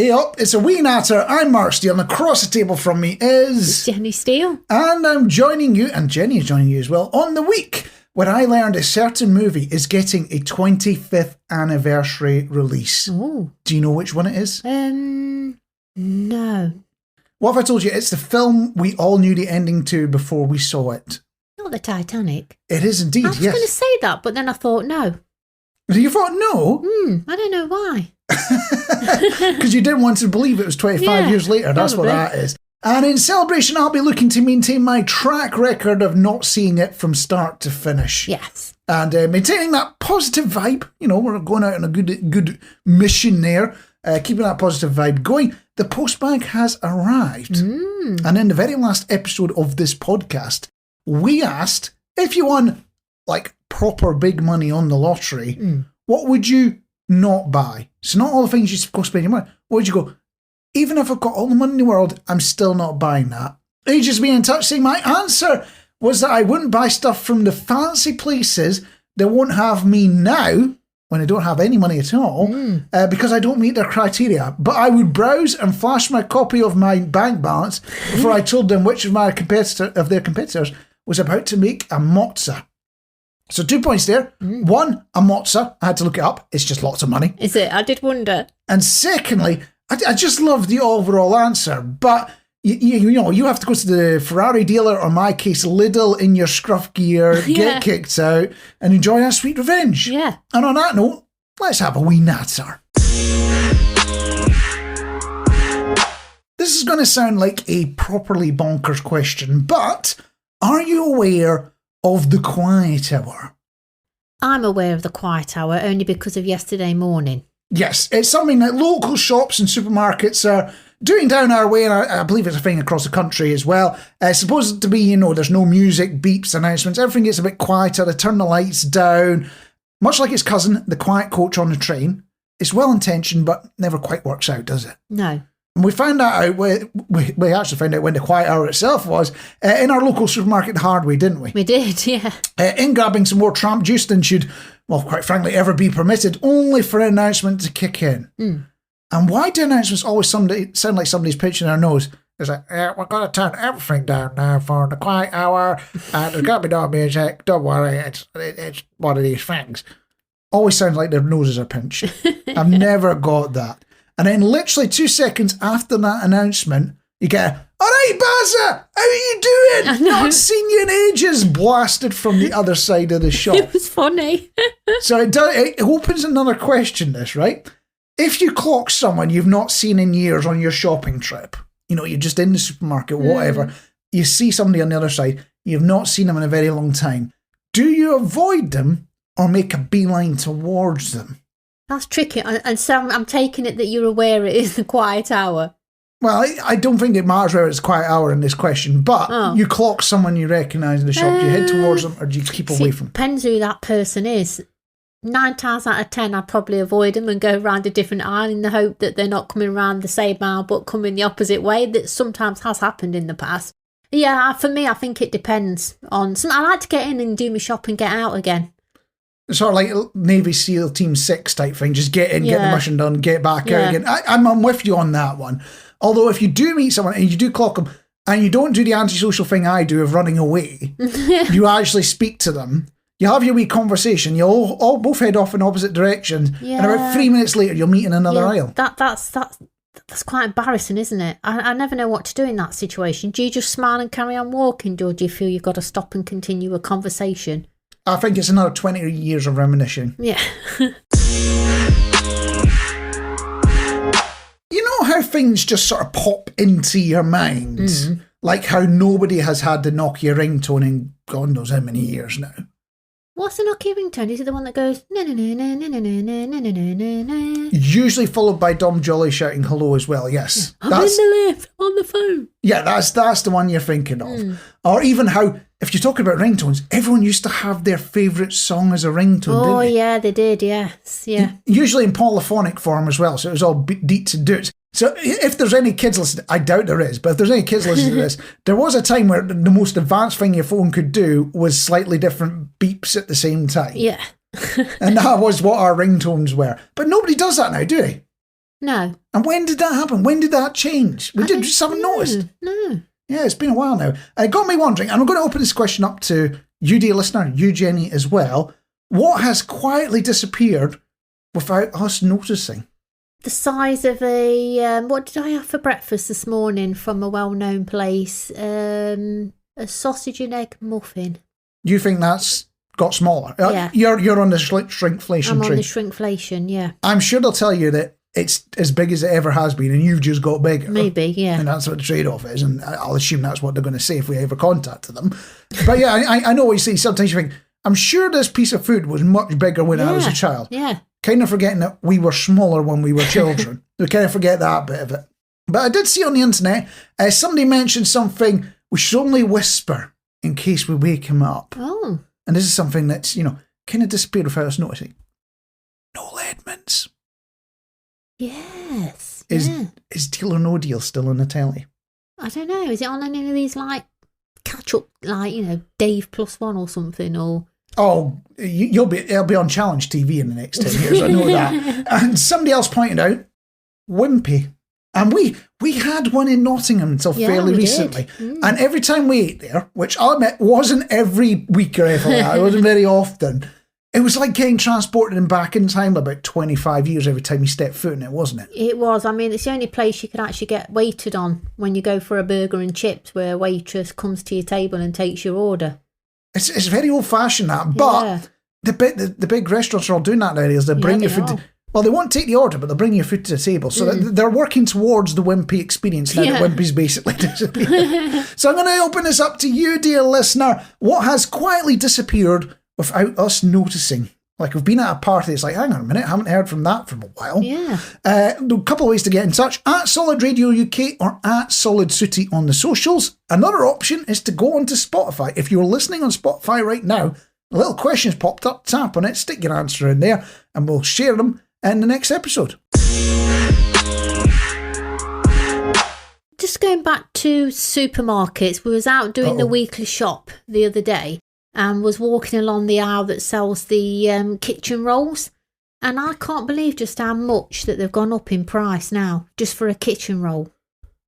Up, it's a Wee Natter. I'm Mark Steele, and across the table from me is Jenny Steele. And I'm joining you, and Jenny is joining you as well, on the week where I learned a certain movie is getting a 25th anniversary release. Oh. Do you know which one it is? No. What if I told you it's the film we all knew the ending to before we saw it? Not the Titanic. It is indeed, I was yes. going to say that, but then I thought no. You thought no? I don't know why. Because you didn't want to believe it was 25 years later. That's probably. what that is. And in celebration, I'll be looking to maintain my track record of not seeing it from start to finish. Yes. And maintaining that positive vibe. You know, we're going out on a good mission there. Keeping that positive vibe going. The postbag has arrived. And in the very last episode of this podcast, we asked if you won, like, proper big money on the lottery, what would you not buy? So not all the things you go spend your money. What would you go, even if I've got all the money in the world, I'm still not buying that? Ages being in touch saying my answer was that I wouldn't buy stuff from the fancy places that won't have me now, when I don't have any money at all, because I don't meet their criteria. But I would browse and flash my copy of my bank balance before I told them which of their competitors was about to make a mozza. So 2 points there. One, a mozza. I had to look it up. It's just lots of money. Is it? I did wonder. And secondly, I just love the overall answer. But, you know, you have to go to the Ferrari dealer, or in my case, Lidl, in your scruff gear, get kicked out, and enjoy that sweet revenge. Yeah. And on that note, let's have a wee natter. This is going to sound like a properly bonkers question, but are you aware of the quiet hour? I'm aware of the quiet hour only because of yesterday morning. Yes, it's something that local shops and supermarkets are doing down our way, and I believe it's a thing across the country as well. It's supposed to be, you know, there's no music, beeps, announcements, everything gets a bit quieter, they turn the lights down. Much like its cousin, the quiet coach on the train. It's well-intentioned, but never quite works out, does it? No. And we found that out, we actually found out when the quiet hour itself was, in our local supermarket, Hardway, didn't we? We did, yeah. In grabbing some more tramp juice than should, well, quite frankly, ever be permitted, only for an announcement to kick in. And why do announcements always sound like somebody's pinching their nose? It's like, we're going to turn everything down now for the quiet hour, and there's going to be no music, don't worry, it's one of these things. Always sounds like their noses are pinched. I've never got that. And then literally 2 seconds after that announcement, you get, all right, Bazza, how are you doing? Not seen you in ages, blasted from the other side of the shop. It was funny. So it opens another question, this, right? If you clock someone you've not seen in years on your shopping trip, you know, you're just in the supermarket, whatever, you see somebody on the other side, you've not seen them in a very long time, do you avoid them or make a beeline towards them? That's tricky. And so I'm taking it that you're aware it is the quiet hour. Well, I don't think it matters whether it's a quiet hour in this question, but you clock someone you recognise in the shop, do you head towards them or do you keep away from them? Depends who that person is. 9 times out of 10, I'd probably avoid them and go around a different aisle in the hope that they're not coming around the same aisle but coming the opposite way. That sometimes has happened in the past. Yeah, for me, I think it depends on... I like to get in and do my shop and get out again. Sort of like Navy SEAL Team 6 type thing. Just get in, get the mission done, get back out again. I'm with you on that one. Although if you do meet someone and you do clock them and you don't do the antisocial thing I do of running away, you actually speak to them, you have your wee conversation, you all both head off in opposite directions, and about 3 minutes later you'll meet in another aisle. That's quite embarrassing, isn't it? I never know what to do in that situation. Do you just smile and carry on walking, or do you feel you've got to stop and continue a conversation? I think it's another 20 years of reminiscing. Yeah. You know how things just sort of pop into your mind? Like how nobody has had the Nokia ringtone in God knows how many years now. What's the Nokia ringtone? Is it the one that goes... Usually followed by Dom Jolly shouting hello as well, yes. I'm in the lift, on the phone. Yeah, that's the one you're thinking of. Or even how, if you're talking about ringtones, everyone used to have their favourite song as a ringtone, didn't they? Oh, yeah, they did, yes. Yeah. Usually in polyphonic form as well, so it was all deets and doots. So if there's any kids listening, I doubt there is, but if there's any kids listening to this, there was a time where the most advanced thing your phone could do was slightly different beeps at the same time. Yeah. And that was what our ringtones were. But nobody does that now, do they? No. And when did that happen? When did that change? We just haven't noticed. No. Yeah, it's been a while now. It got me wondering, and I'm going to open this question up to you, dear listener, you, Jenny, as well. What has quietly disappeared without us noticing? The size of what did I have for breakfast this morning from a well-known place? A sausage and egg muffin. You think that's got smaller? Yeah. You're on the shrinkflation I'm tree. on the shrinkflation, yeah. I'm sure they'll tell you that it's as big as it ever has been and you've just got bigger. Maybe, yeah. And that's what the trade-off is, and I'll assume that's what they're going to say if we ever contacted them. But yeah, I know what you say. Sometimes you think, I'm sure this piece of food was much bigger when I was a child. Yeah. Kind of forgetting that we were smaller when we were children. We kind of forget that bit of it. But I did see on the internet, somebody mentioned something, we should only whisper in case we wake him up. Oh. And this is something that's, kind of disappeared without us noticing. Noel Edmonds. Yes. Is Deal or No Deal still on the telly? I don't know. Is it on any of these, catch-up, Dave +1 or something, or... Oh, it'll be on Challenge TV in the next 10 years, I know that. And somebody else pointed out, Wimpy. And we had one in Nottingham until fairly recently. And every time we ate there, which I'll admit wasn't every week or anything like that, it wasn't very often, it was like getting transported and back in time about 25 years every time you stepped foot in it, wasn't it? It was. I mean, it's the only place you can actually get waited on when you go for a burger and chips, where a waitress comes to your table and takes your order. It's very old-fashioned, that. But the big restaurants are all doing that nowadays. They bring your food... Well, they won't take the order, but they'll bring your food to the table. So they're working towards the Wimpy experience now that Wimpy's basically disappeared. So I'm going to open this up to you, dear listener. What has quietly disappeared without us noticing? Like, we've been at a party, it's like, hang on a minute, haven't heard from that for a while. Yeah. A couple of ways to get in touch, at Solid Radio UK or at Solid Sooty on the socials. Another option is to go onto Spotify. If you're listening on Spotify right now, a little question's popped up, tap on it, stick your answer in there, and we'll share them in the next episode. Just going back to supermarkets, we was out doing the weekly shop the other day and was walking along the aisle that sells the kitchen rolls, and I can't believe just how much that they've gone up in price now just for a kitchen roll.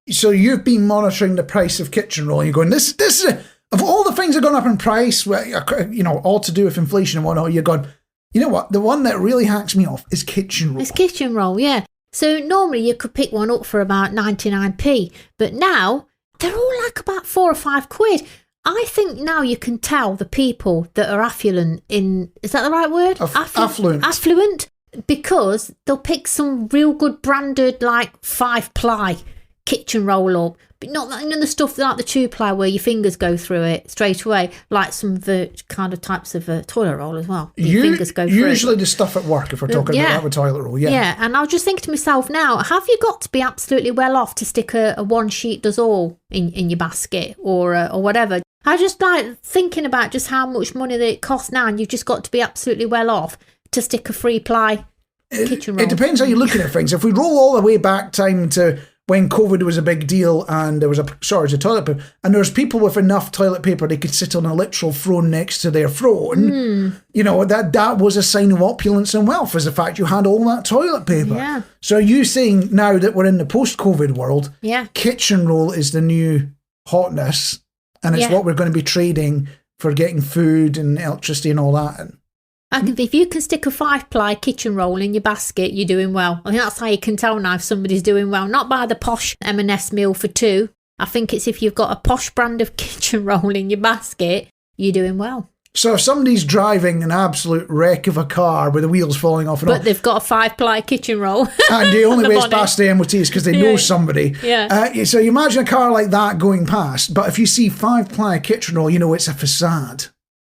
So you've been monitoring the price of kitchen roll and you're going, this is of all the things that have gone up in price, all to do with inflation and whatnot, you're going, you know what? The one that really hacks me off is kitchen roll. It's kitchen roll, yeah. So normally you could pick one up for about 99p, but now they're all like about £4 or £5. I think now you can tell the people that are affluent is that the right word? Affluent. Affluent, because they'll pick some real good branded 5-ply kitchen roll up. But not that, the stuff like the 2-ply where your fingers go through it straight away, like some kind of types of toilet roll as well. Your fingers go through usually the stuff at work, if we're talking about that with toilet roll, Yeah, and I was just thinking to myself now, have you got to be absolutely well off to stick a one sheet does all in your basket or whatever? I just like thinking about just how much money that it costs now, and you've just got to be absolutely well off to stick a 3-ply kitchen roll. It depends how you're looking at things. If we roll all the way back time to when COVID was a big deal and there was a shortage of toilet paper, and there was people with enough toilet paper they could sit on a literal throne next to their throne, that was a sign of opulence and wealth, was the fact you had all that toilet paper. Yeah. So are you saying now that we're in the post-COVID world, kitchen roll is the new hotness, and it's what we're going to be trading for getting food and electricity and all that? If you can stick a 5-ply kitchen roll in your basket, you're doing well. I think that's how you can tell now if somebody's doing well. Not by the posh M&S meal for 2. I think it's if you've got a posh brand of kitchen roll in your basket, you're doing well. So if somebody's driving an absolute wreck of a car with the wheels falling off and but they've got a 5-ply kitchen roll. And the only way it's past the MOT is because they know somebody. Yeah. So you imagine a car like that going past, but if you see 5-ply kitchen roll, it's a facade.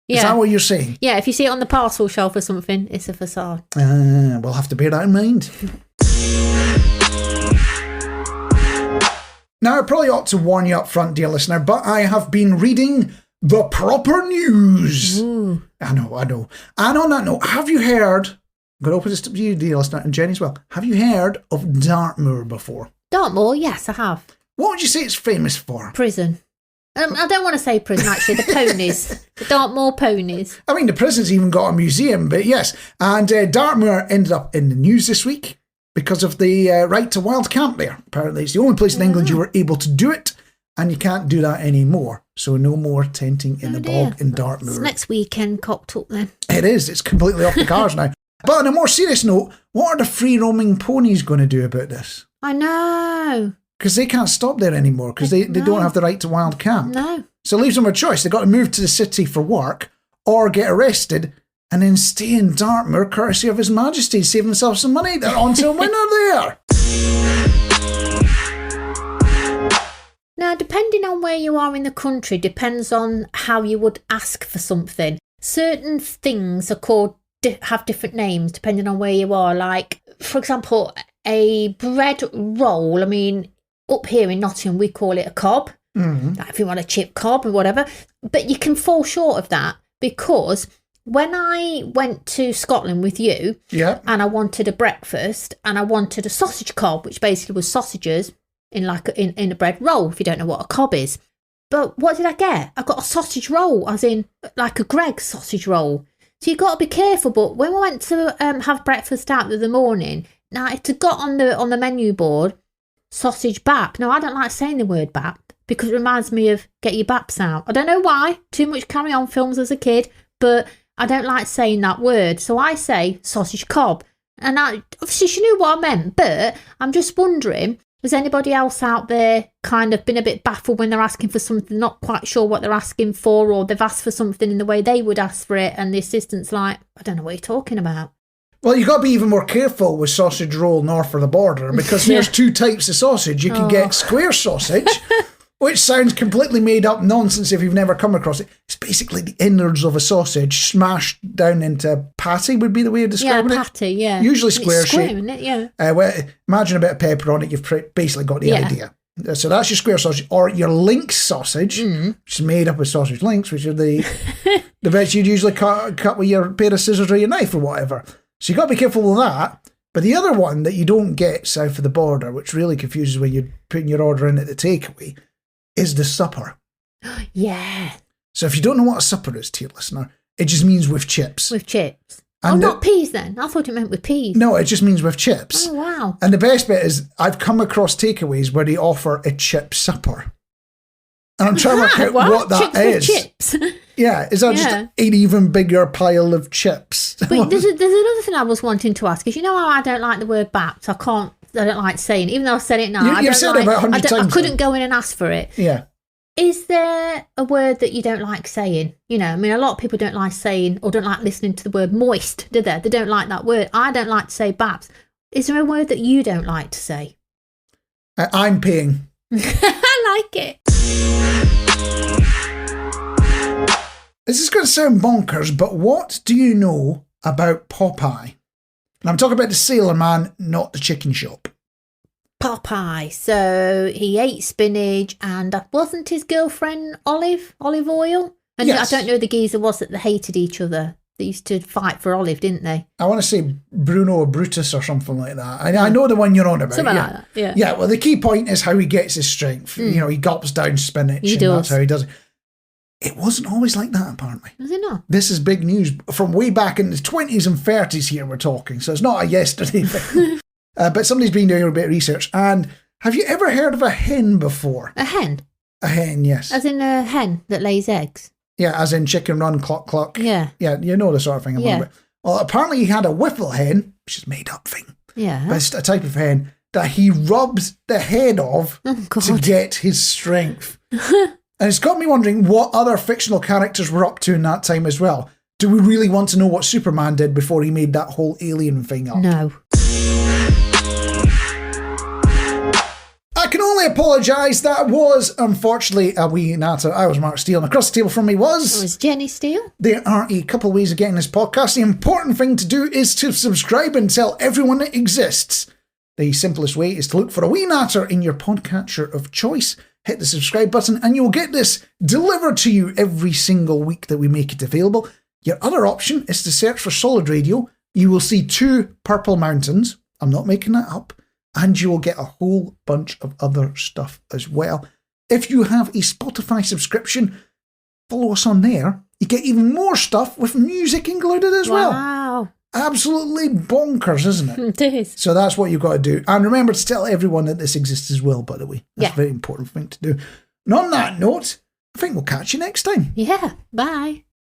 Is that what you're saying? Yeah, if you see it on the parcel shelf or something, it's a facade. We'll have to bear that in mind. Now, I probably ought to warn you up front, dear listener, but I have been reading the proper news. Ooh. I know. And on that note, have you heard, I'm going to open this to you, dear listener, and Jenny as well, have you heard of Dartmoor before? Dartmoor, yes, I have. What would you say it's famous for? Prison. I don't want to say prison, actually. The ponies. The Dartmoor ponies. I mean, the prison's even got a museum, but yes. And Dartmoor ended up in the news this week. because of the right to wild camp there. Apparently, it's the only place in England you were able to do it, and you can't do that anymore. So no more tenting in the bog in Dartmoor. It's next weekend cocked up then. It is. It's completely off the cards now. But on a more serious note, what are the free-roaming ponies going to do about this? I know. Because they can't stop there anymore because they don't have the right to wild camp. No. So it leaves them a choice. They've got to move to the city for work or get arrested and then stay in Dartmoor courtesy of His Majesty, save themselves some money. They're on to a winner there. Now, depending on where you are in the country, depends on how you would ask for something. Certain things are called, have different names depending on where you are. Like, for example, a bread roll. I mean, up here in Nottingham, we call it a cob. Like if you want a chip cob or whatever. But you can fall short of that because when I went to Scotland with you and I wanted a breakfast and I wanted a sausage cob, which basically was sausages in like in a bread roll, if you don't know what a cob is. But what did I get? I got a sausage roll, as in like a Greggs sausage roll. So you've got to be careful. But when we went to have breakfast out in the morning, now it had got on the menu board, sausage bap. Now, I don't like saying the word bap because it reminds me of get your baps out. I don't know why. Too much Carry On films as a kid, but I don't like saying that word. So I say sausage cob. And obviously she knew what I meant, but I'm just wondering, has anybody else out there kind of been a bit baffled when they're asking for something, not quite sure what they're asking for, or they've asked for something in the way they would ask for it, and the assistant's like, I don't know what you're talking about. Well, you've got to be even more careful with sausage roll north of the border because there's two types of sausage. You can get square sausage, which sounds completely made up nonsense if you've never come across it. It's basically the innards of a sausage smashed down into patty would be the way of describing it. Patty, yeah. Usually square shape. Isn't it? Yeah. Well, imagine a bit of pepper on it, you've basically got the idea. So that's your square sausage, or your links sausage, which is made up of sausage links, which are the bits you'd usually cut with your pair of scissors or your knife or whatever. So you've got to be careful with that. But the other one that you don't get south of the border, which really confuses when you're putting your order in at the takeaway, is the supper. Yeah. So if you don't know what a supper is, dear listener, it just means with chips. With chips. And not peas then? I thought it meant with peas. No, it just means with chips. Oh, wow. And the best bit is I've come across takeaways where they offer a chip supper. And I'm trying to work out what that is. Chips. Yeah, is that just an even bigger pile of chips? But there's another thing I was wanting to ask, is you know how I don't like the word baps? I don't like saying it, even though I've said it now. You've said it about 100 times. I couldn't go in and ask for it. Yeah. Is there a word that you don't like saying? You know, I mean, a lot of people don't like saying or don't like listening to the word moist, do they? They don't like that word. I don't like to say baps. Is there a word that you don't like to say? I'm paying. I like it. This is going to sound bonkers, but what do you know about Popeye? And I'm talking about the Sailor Man, not the chicken shop. Popeye. So he ate spinach, and wasn't his girlfriend olive oil? And yes. I don't know who the geezer was that they hated each other. They used to fight for olive, didn't they? I want to say Bruno or Brutus or something like that. I know the one you're on about. Something like that, yeah. Yeah, well, the key point is how he gets his strength. You know, he gulps down spinach. That's how he does it. It wasn't always like that, apparently. Was it not? This is big news from way back in the 20s and 30s here we're talking, so it's not a yesterday thing. But somebody's been doing a bit of research. And have you ever heard of a hen before? A hen? A hen, yes. As in a hen that lays eggs? Yeah, as in chicken run, cluck, cluck. Yeah. Yeah, you know the sort of thing I'm on about. Well, apparently he had a whiffle hen, which is a made-up thing. Yeah. But it's a type of hen that he rubs the head of to get his strength. And it's got me wondering what other fictional characters were up to in that time as well. Do we really want to know what Superman did before he made that whole alien thing up? No. I can only apologise. That was, unfortunately, a wee natter. I was Mark Steele, and across the table from me was... It was Jenny Steele. There are a couple of ways of getting this podcast. The important thing to do is to subscribe and tell everyone it exists. The simplest way is to look for a wee natter in your podcatcher of choice. Hit the subscribe button and you'll get this delivered to you every single week that we make it available. Your other option is to search for Solid Radio. You will see 2 purple mountains. I'm not making that up. And you will get a whole bunch of other stuff as well. If you have a Spotify subscription, follow us on there. You get even more stuff with music included as well. Wow. absolutely bonkers, isn't it? It is. So that's what you've got to do. And remember to tell everyone that this exists as well, by the way. That's a very important thing to do. And on that note, I think we'll catch you next time. Yeah. Bye.